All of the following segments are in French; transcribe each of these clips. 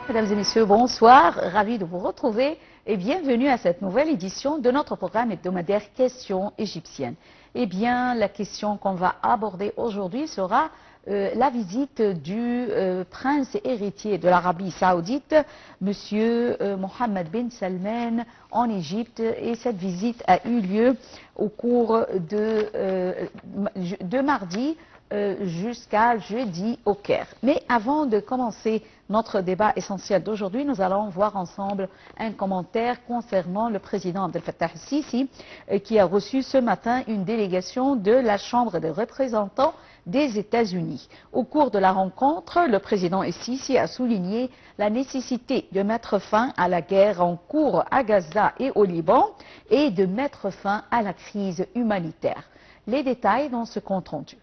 Mesdames et messieurs, bonsoir. Ravi de vous retrouver et bienvenue à cette nouvelle édition de notre programme hebdomadaire Questions égyptiennes. Eh bien, la question qu'on va aborder aujourd'hui sera la visite du prince héritier de l'Arabie Saoudite, Monsieur Mohammed bin Salman, en Égypte. Et cette visite a eu lieu au cours de mardi jusqu'à jeudi au Caire. Mais avant de commencer notre débat essentiel d'aujourd'hui, nous allons voir ensemble un commentaire concernant le président Abdel Fattah el-Sisi qui a reçu ce matin une délégation de la Chambre des représentants des États-Unis. Au cours de la rencontre, le président el-Sisi a souligné la nécessité de mettre fin à la guerre en cours à Gaza et au Liban et de mettre fin à la crise humanitaire. Les détails dans ce compte rendu.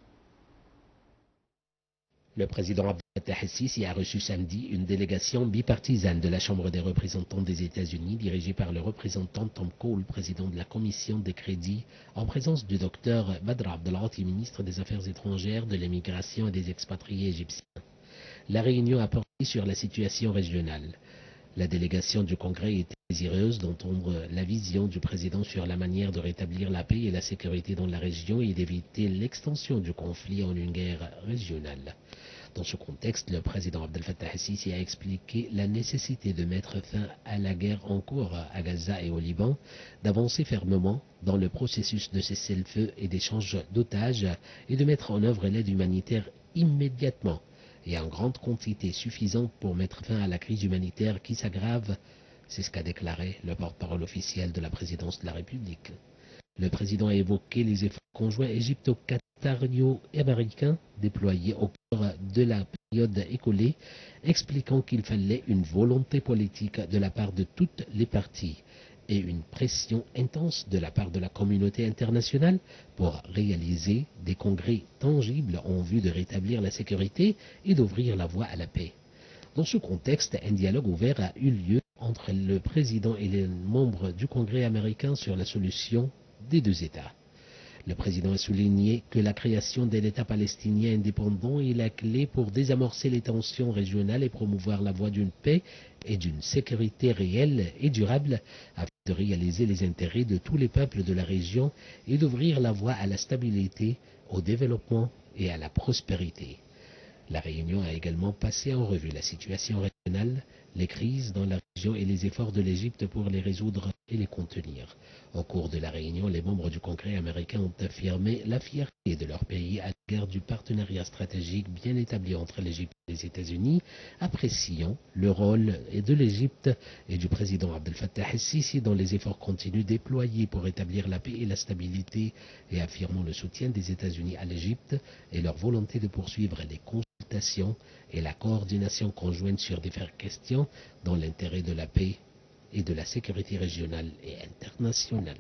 Le président Abdel Fattah el-Sisi a reçu samedi une délégation bipartisane de la Chambre des représentants des États-Unis dirigée par le représentant Tom Cole, président de la Commission des crédits, en présence du docteur Badr Abdelghati, ministre des Affaires étrangères, de l'immigration et des expatriés égyptiens. La réunion a porté sur la situation régionale. La délégation du Congrès était désireuse d'entendre la vision du président sur la manière de rétablir la paix et la sécurité dans la région et d'éviter l'extension du conflit en une guerre régionale. Dans ce contexte, le président Abdel Fattah el-Sisi a expliqué la nécessité de mettre fin à la guerre en cours à Gaza et au Liban, d'avancer fermement dans le processus de cessez-le-feu et d'échange d'otages et de mettre en œuvre l'aide humanitaire immédiatement et en grande quantité suffisante pour mettre fin à la crise humanitaire qui s'aggrave. C'est ce qu'a déclaré le porte-parole officiel de la présidence de la République. Le président a évoqué les efforts conjoints égypto-qatario-américains déployés au cours de la période écoulée, expliquant qu'il fallait une volonté politique de la part de toutes les parties et une pression intense de la part de la communauté internationale pour réaliser des congrès tangibles en vue de rétablir la sécurité et d'ouvrir la voie à la paix. Dans ce contexte, un dialogue ouvert a eu lieu entre le président et les membres du Congrès américain sur la solution des deux États. Le président a souligné que la création d'un État palestinien indépendant est la clé pour désamorcer les tensions régionales et promouvoir la voie d'une paix et d'une sécurité réelle et durable afin de réaliser les intérêts de tous les peuples de la région et d'ouvrir la voie à la stabilité, au développement et à la prospérité. La réunion a également passé en revue la situation régionale, les crises dans la région et les efforts de l'Égypte pour les résoudre et les contenir. Au cours de la réunion, les membres du Congrès américain ont affirmé la fierté de leur pays à l'égard du partenariat stratégique bien établi entre l'Égypte et les États-Unis, appréciant le rôle de l'Égypte et du président Abdel Fattah el-Sisi dans les efforts continus déployés pour établir la paix et la stabilité et affirmant le soutien des États-Unis à l'Égypte et leur volonté de poursuivre les consultations et la coordination conjointe sur diverses questions dans l'intérêt de la paix et de la sécurité régionale et internationale.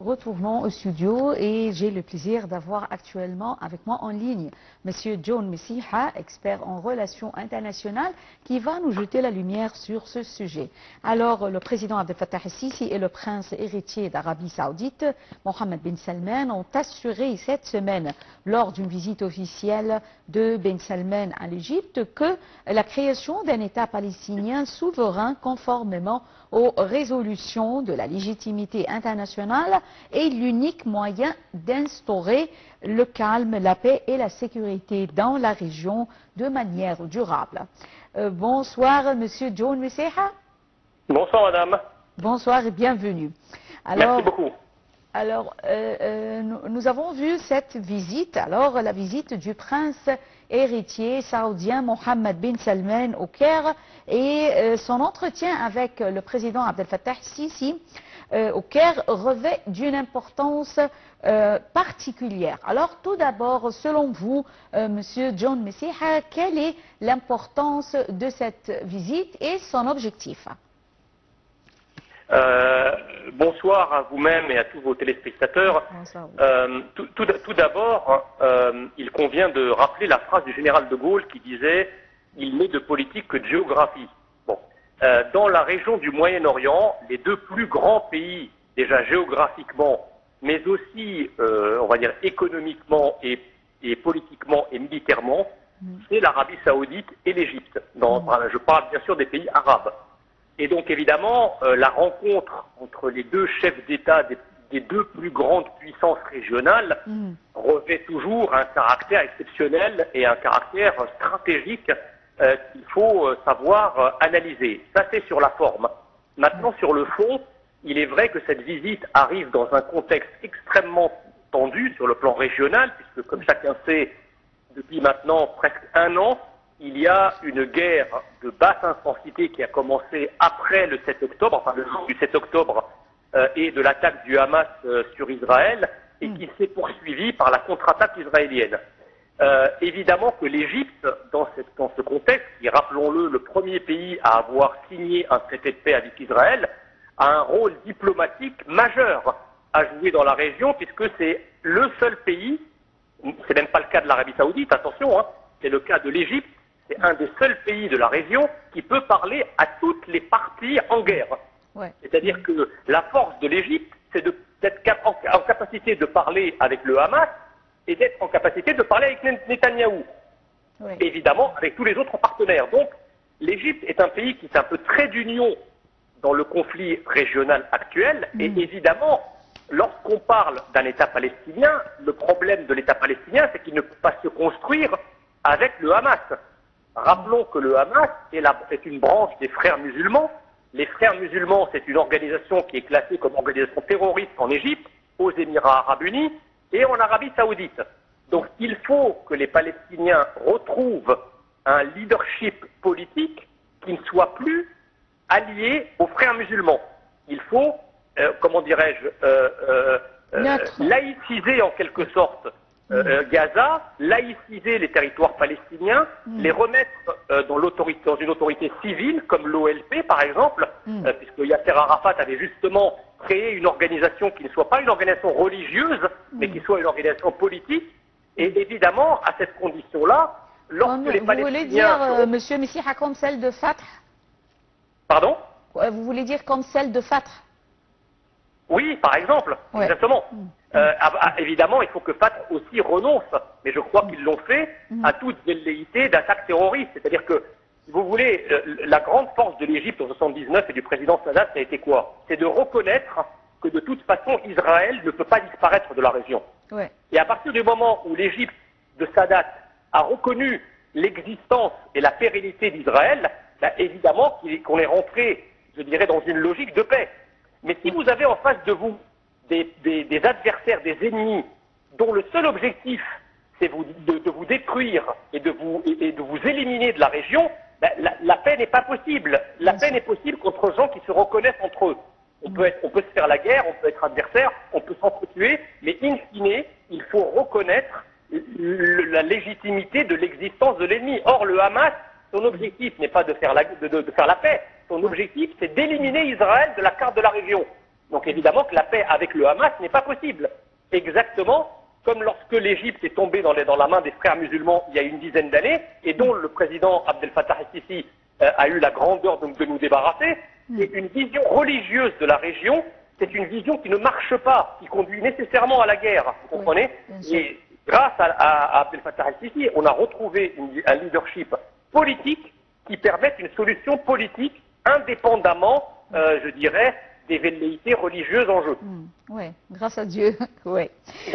Retournons au studio et j'ai le plaisir d'avoir actuellement avec moi en ligne Monsieur John Messiha, expert en relations internationales, qui va nous jeter la lumière sur ce sujet. Alors, le président Abdel Fattah el-Sisi et le prince héritier d'Arabie Saoudite, Mohammed bin Salman, ont assuré cette semaine, lors d'une visite officielle de bin Salman à l'Égypte, que la création d'un État palestinien souverain conformément aux résolutions de la légitimité internationale est l'unique moyen d'instaurer le calme, la paix et la sécurité dans la région de manière durable. Bonsoir, Monsieur John Messiha. Bonsoir, madame. Bonsoir et bienvenue. Merci beaucoup. Alors, nous avons vu cette visite, la visite du prince héritier saoudien Mohammed bin Salman au Caire et son entretien avec le président Abdel Fattah el-Sisi au Caire revêt d'une importance particulière. Alors, tout d'abord, selon vous, Monsieur John Messiha, quelle est l'importance de cette visite et son objectif? Bonsoir à vous-même et à tous vos téléspectateurs. Tout d'abord, il convient de rappeler la phrase du général de Gaulle qui disait il n'est de politique que de géographie. Bon. Dans la région du Moyen-Orient, les deux plus grands pays, déjà géographiquement, mais aussi, on va dire, économiquement et politiquement et militairement, c'est l'Arabie Saoudite et l'Égypte. Je parle bien sûr des pays arabes. Et donc évidemment, la rencontre entre les deux chefs d'État des deux plus grandes puissances régionales revêt toujours un caractère exceptionnel et un caractère stratégique qu'il faut savoir analyser. Ça c'est sur la forme. Maintenant sur le fond, il est vrai que cette visite arrive dans un contexte extrêmement tendu sur le plan régional, puisque comme chacun sait, depuis maintenant presque un an, il y a une guerre de basse intensité qui a commencé après le 7 octobre, enfin le jour du 7 octobre, et de l'attaque du Hamas sur Israël, et qui s'est poursuivie par la contre-attaque israélienne. Évidemment que l'Égypte, dans ce contexte, qui est, rappelons-le, le premier pays à avoir signé un traité de paix avec Israël, a un rôle diplomatique majeur à jouer dans la région, puisque c'est le seul pays, c'est même pas le cas de l'Arabie Saoudite, attention, hein, c'est le cas de l'Égypte, c'est un des seuls pays de la région qui peut parler à toutes les parties en guerre. Ouais. C'est-à-dire que la force de l'Égypte, c'est d'être en capacité de parler avec le Hamas et d'être en capacité de parler avec Netanyahou. Ouais. Évidemment, avec tous les autres partenaires. Donc, l'Égypte est un pays qui est un peu trait d'union dans le conflit régional actuel. Et évidemment, lorsqu'on parle d'un État palestinien, le problème de l'État palestinien, c'est qu'il ne peut pas se construire avec le Hamas. Rappelons que le Hamas est une branche des frères musulmans. Les frères musulmans, c'est une organisation qui est classée comme organisation terroriste en Égypte, aux Émirats arabes unis et en Arabie saoudite. Donc il faut que les Palestiniens retrouvent un leadership politique qui ne soit plus allié aux frères musulmans. Il faut, comment dirais-je, laïciser en quelque sorte Gaza, laïciser les territoires palestiniens, les remettre dans une autorité civile comme l'OLP par exemple, puisque Yasser Arafat avait justement créé une organisation qui ne soit pas une organisation religieuse, mais qui soit une organisation politique. Et évidemment, à cette condition-là, lorsque les Palestiniens... Vous voulez dire, Monsieur Messiha, comme celle de Fatah? Pardon? Vous voulez dire comme celle de Fatah? Oui, par exemple, exactement. Évidemment, il faut que Fatah aussi renonce, mais je crois qu'ils l'ont fait, à toute velléité d'attaque terroriste. C'est-à-dire que, si vous voulez, la grande force de l'Égypte en 1979 et du président Sadat, ça a été quoi? C'est de reconnaître que de toute façon, Israël ne peut pas disparaître de la région. Ouais. Et à partir du moment où l'Égypte de Sadat a reconnu l'existence et la pérennité d'Israël, bah, évidemment qu'on est rentré, je dirais, dans une logique de paix. Mais si vous avez en face de vous des adversaires, des ennemis, dont le seul objectif, c'est de vous détruire et de vous éliminer de la région, ben, la paix n'est pas possible. La paix n'est possible contre gens qui se reconnaissent entre eux. On peut se faire la guerre, on peut être adversaire, on peut s'entretuer, mais in fine, il faut reconnaître la légitimité de l'existence de l'ennemi. Or, le Hamas, son objectif n'est pas de faire la paix. Son objectif, c'est d'éliminer Israël de la carte de la région. Donc évidemment que la paix avec le Hamas n'est pas possible. Exactement comme lorsque l'Égypte est tombée dans la main des frères musulmans il y a une dizaine d'années, et dont le président Abdel Fattah el-Sisi a eu la grandeur de nous débarrasser, c'est une vision religieuse de la région, c'est une vision qui ne marche pas, qui conduit nécessairement à la guerre, vous comprenez? Et grâce à Abdel Fattah el-Sisi, on a retrouvé un leadership politique qui permette une solution politique indépendamment, je dirais, des velléités religieuses en jeu. Oui, grâce à Dieu. Oui.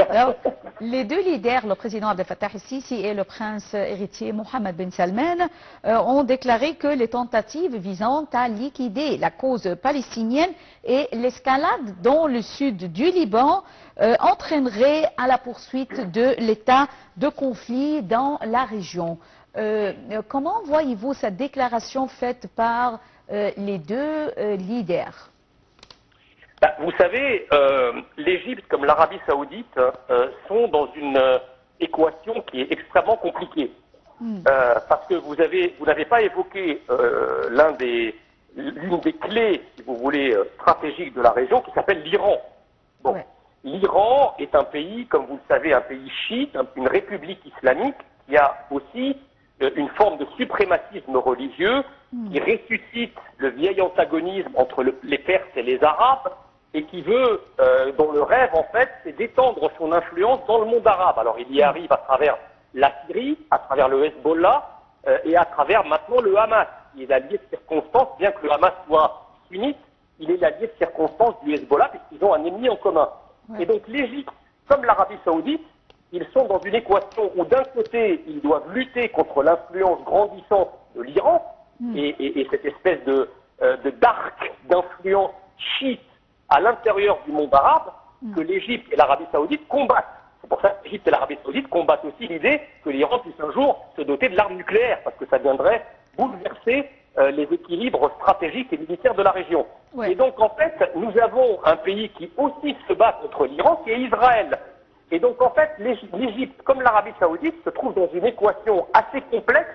Alors, les deux leaders, le président Abdel Fattah el-Sisi et le prince héritier Mohammed bin Salman, ont déclaré que les tentatives visant à liquider la cause palestinienne et l'escalade dans le sud du Liban entraîneraient à la poursuite de l'état de conflit dans la région. Comment voyez-vous cette déclaration faite par les deux leaders? Vous savez, l'Égypte comme l'Arabie saoudite sont dans une équation qui est extrêmement compliquée. Parce que vous n'avez pas évoqué l'une des clés, si vous voulez, stratégiques de la région, qui s'appelle l'Iran. Bon. Ouais. L'Iran est un pays, comme vous le savez, un pays chiite, une république islamique, qui a aussi une forme de suprémacisme religieux qui ressuscite le vieil antagonisme entre les Perses et les Arabes et qui veut, dont le rêve en fait, c'est d'étendre son influence dans le monde arabe. Alors il y arrive à travers la Syrie, à travers le Hezbollah et à travers maintenant le Hamas, qui est l'allié de circonstance, bien que le Hamas soit sunnite, il est l'allié de circonstance du Hezbollah puisqu'ils ont un ennemi en commun. Ouais. Et donc l'Égypte, comme l'Arabie Saoudite, ils sont dans une équation où d'un côté, ils doivent lutter contre l'influence grandissante de l'Iran et cette espèce d'arc d'influence chiite à l'intérieur du monde arabe que l'Égypte et l'Arabie Saoudite combattent. C'est pour ça que l'Égypte et l'Arabie Saoudite combattent aussi l'idée que l'Iran puisse un jour se doter de l'arme nucléaire, parce que ça viendrait bouleverser les équilibres stratégiques et militaires de la région. Ouais. Et donc en fait, nous avons un pays qui aussi se bat contre l'Iran, qui est Israël. Et donc en fait, l'Égypte, comme l'Arabie Saoudite, se trouve dans une équation assez complexe,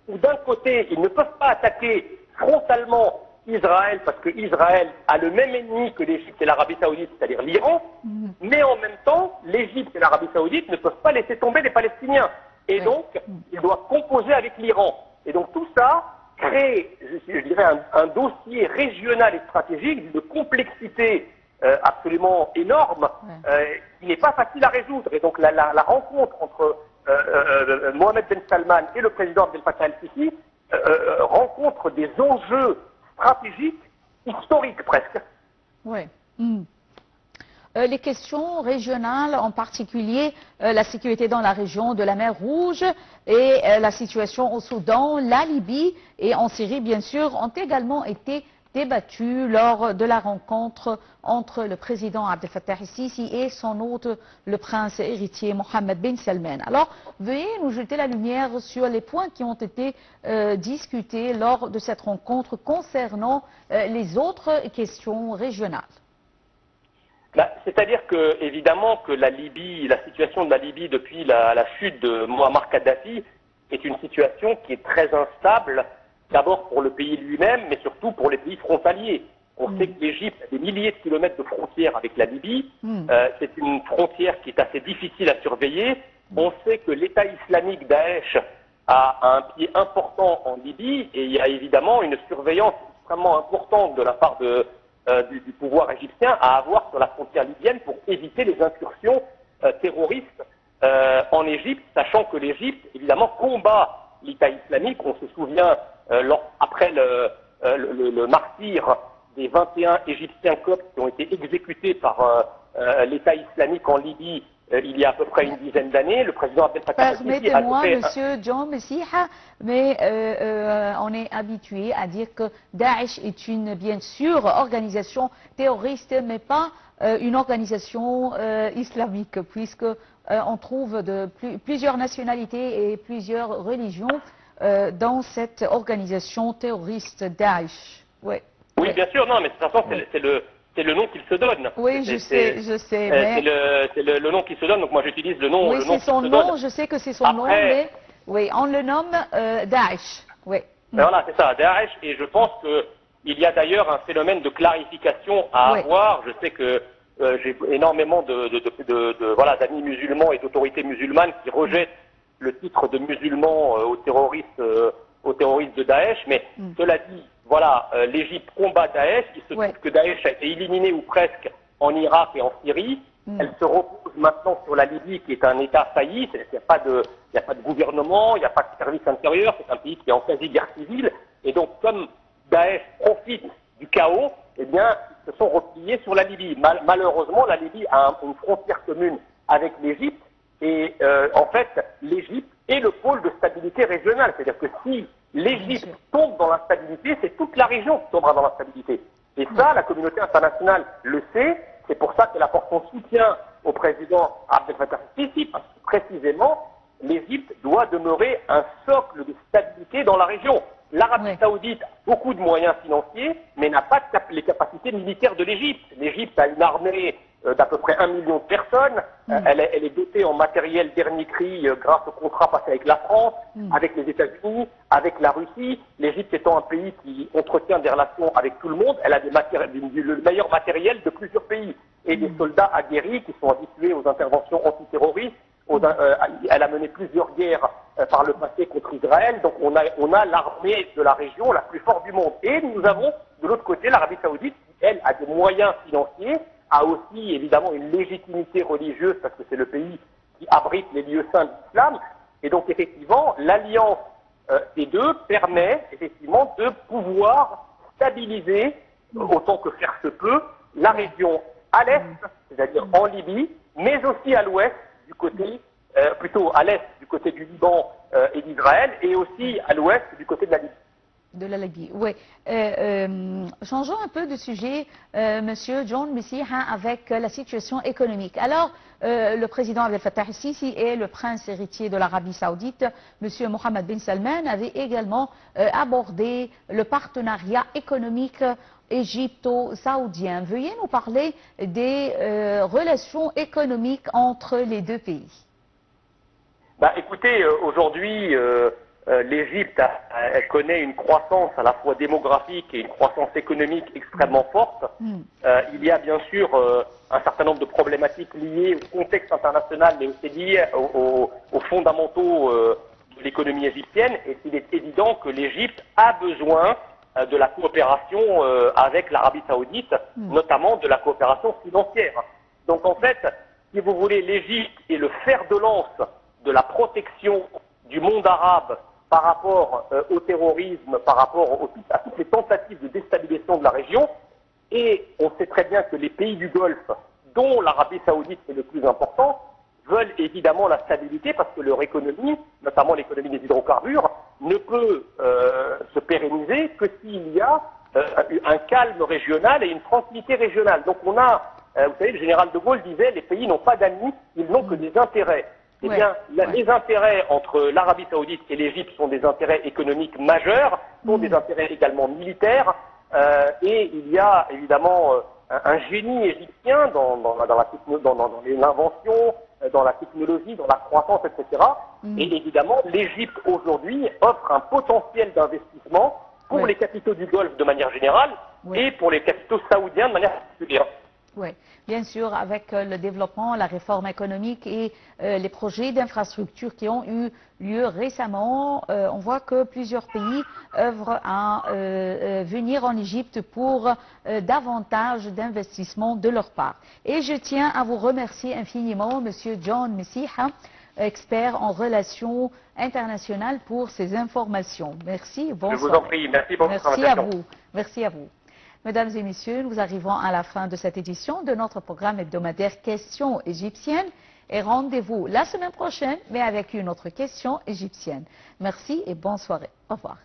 où d'un côté, ils ne peuvent pas attaquer frontalement Israël, parce que Israël a le même ennemi que l'Égypte et l'Arabie Saoudite, c'est-à-dire l'Iran, mais en même temps, l'Égypte et l'Arabie Saoudite ne peuvent pas laisser tomber les Palestiniens. Et donc, ils doivent composer avec l'Iran. Et donc tout ça crée, je dirais, un dossier régional et stratégique d'une complexité absolument énorme, qui n'est pas facile à résoudre. Et donc la rencontre entre Mohamed Ben Salman et le président Abdel Fattah el-Sisi rencontre des enjeux stratégiques, historiques presque. Oui. Les questions régionales, en particulier la sécurité dans la région de la mer Rouge et la situation au Soudan, la Libye et en Syrie, bien sûr, ont également été débattues lors de la rencontre entre le président Abdel Fattah el-Sisi et son hôte, le prince héritier Mohammed Ben Salman. Alors, veuillez nous jeter la lumière sur les points qui ont été discutés lors de cette rencontre concernant les autres questions régionales. C'est-à-dire que, évidemment, que la Libye, la situation de la Libye depuis la chute de Muammar Kadhafi est une situation qui est très instable, d'abord pour le pays lui-même, mais surtout pour les pays frontaliers. On sait que l'Égypte a des milliers de kilomètres de frontières avec la Libye. C'est une frontière qui est assez difficile à surveiller. On sait que l'État islamique Daesh a un pied important en Libye et il y a évidemment une surveillance extrêmement importante de la part du pouvoir égyptien à avoir sur la frontière libyenne pour éviter les incursions terroristes en Égypte, sachant que l'Égypte, évidemment, combat l'État islamique. On se souvient, après le martyre des 21 Égyptiens coptes qui ont été exécutés par l'État islamique en Libye il y a à peu près une dizaine d'années, le président Abdel Fattah el-Sisi a Permettez-moi, Monsieur John Messiha, mais on est habitué à dire que Daesh est une, bien sûr, organisation terroriste, mais pas une organisation islamique, puisque on trouve plusieurs nationalités et plusieurs religions dans cette organisation terroriste Daesh. Oui, bien sûr, non, mais de toute façon, c'est le nom qu'il se donne. Oui, je sais. C'est le nom qu'il se donne, donc moi j'utilise le nom. Oui, c'est son nom, je sais que c'est son nom, mais oui, on le nomme Daesh. Oui. Voilà, c'est ça, Daesh, et je pense qu'il y a d'ailleurs un phénomène de clarification à avoir. Je sais que j'ai énormément d'amis musulmans et d'autorités musulmanes qui rejettent le titre de musulman aux terroristes de Daesh, mais cela dit, voilà, l'Égypte combat Daesh, il se trouve que Daesh a été éliminé ou presque en Irak et en Syrie. Elle se repose maintenant sur la Libye qui est un État failli, il n'y a pas de gouvernement, il n'y a pas de service intérieur, c'est un pays qui est en quasi-guerre civile, et donc comme Daesh profite du chaos, eh bien, ils se sont repliés sur la Libye. Malheureusement, la Libye a une frontière commune avec l'Égypte, et en fait, l'Égypte est le pôle de stabilité régionale. C'est-à-dire que si l'Égypte tombe dans l'instabilité, c'est toute la région qui tombera dans l'instabilité. Et ça, la communauté internationale le sait. C'est pour ça qu'elle apporte son soutien au président Abdel Fattah el-Sisi, parce que précisément, l'Égypte doit demeurer un socle de stabilité dans la région. L'Arabie Saoudite a beaucoup de moyens financiers, mais n'a pas les capacités militaires de l'Égypte. L'Égypte a une armée d'à peu près 1 million de personnes. Elle est dotée en matériel dernier cri grâce au contrat passé avec la France, avec les États-Unis, avec la Russie. L'Égypte étant un pays qui entretient des relations avec tout le monde, elle a le meilleur matériel de plusieurs pays et des soldats aguerris qui sont habitués aux interventions antiterroristes, elle a mené plusieurs guerres par le passé contre Israël. Donc on a l'armée de la région la plus forte du monde. Et nous avons de l'autre côté l'Arabie Saoudite qui, elle, a des moyens financiers, a aussi évidemment une légitimité religieuse parce que c'est le pays qui abrite les lieux saints de l'islam. Et donc effectivement, l'alliance des deux permet effectivement de pouvoir stabiliser autant que faire se peut la région à l'est, c'est-à-dire en Libye, mais aussi à l'ouest du côté, plutôt à l'est du côté du Liban et d'Israël, et aussi à l'ouest du côté de la Libye. De la Libye, oui. Changeons un peu de sujet, Monsieur John Messiha, avec la situation économique. Alors, le président Abdel Fattah el-Sisi et le prince héritier de l'Arabie Saoudite, Monsieur Mohammed bin Salman, avaient également abordé le partenariat économique égypto-saoudien. Veuillez nous parler des relations économiques entre les deux pays. Écoutez, aujourd'hui, l'Égypte elle connaît une croissance à la fois démographique et une croissance économique extrêmement forte. Il y a bien sûr un certain nombre de problématiques liées au contexte international, mais aussi liées aux fondamentaux de l'économie égyptienne. Et il est évident que l'Égypte a besoin de la coopération avec l'Arabie Saoudite, notamment de la coopération financière. Donc en fait, si vous voulez, l'Égypte est le fer de lance de la protection du monde arabe par rapport au terrorisme, par rapport à toutes les tentatives de déstabilisation de la région. Et on sait très bien que les pays du Golfe, dont l'Arabie Saoudite est le plus important, veulent évidemment la stabilité parce que leur économie, notamment l'économie des hydrocarbures, ne peut se pérenniser que s'il y a un calme régional et une tranquillité régionale. Donc on a, vous savez, le général de Gaulle disait, les pays n'ont pas d'amis, ils n'ont que des intérêts. Eh bien, les intérêts entre l'Arabie Saoudite et l'Égypte sont des intérêts économiques majeurs, sont des intérêts également militaires, et il y a évidemment un génie égyptien dans l'invention, dans la technologie, dans la croissance, etc. Et évidemment, l'Égypte aujourd'hui offre un potentiel d'investissement pour les capitaux du Golfe de manière générale et pour les capitaux saoudiens de manière particulière. Oui, bien sûr, avec le développement, la réforme économique et les projets d'infrastructure qui ont eu lieu récemment, on voit que plusieurs pays œuvrent à venir en Égypte pour davantage d'investissements de leur part. Et je tiens à vous remercier infiniment, Monsieur John Messiha, expert en relations internationales, pour ces informations. Merci, bonsoir. Je vous en prie, merci pour votre invitation. Merci à vous. Merci à vous. Mesdames et messieurs, nous arrivons à la fin de cette édition de notre programme hebdomadaire Questions égyptiennes. Et rendez-vous la semaine prochaine, mais avec une autre question égyptienne. Merci et bonne soirée. Au revoir.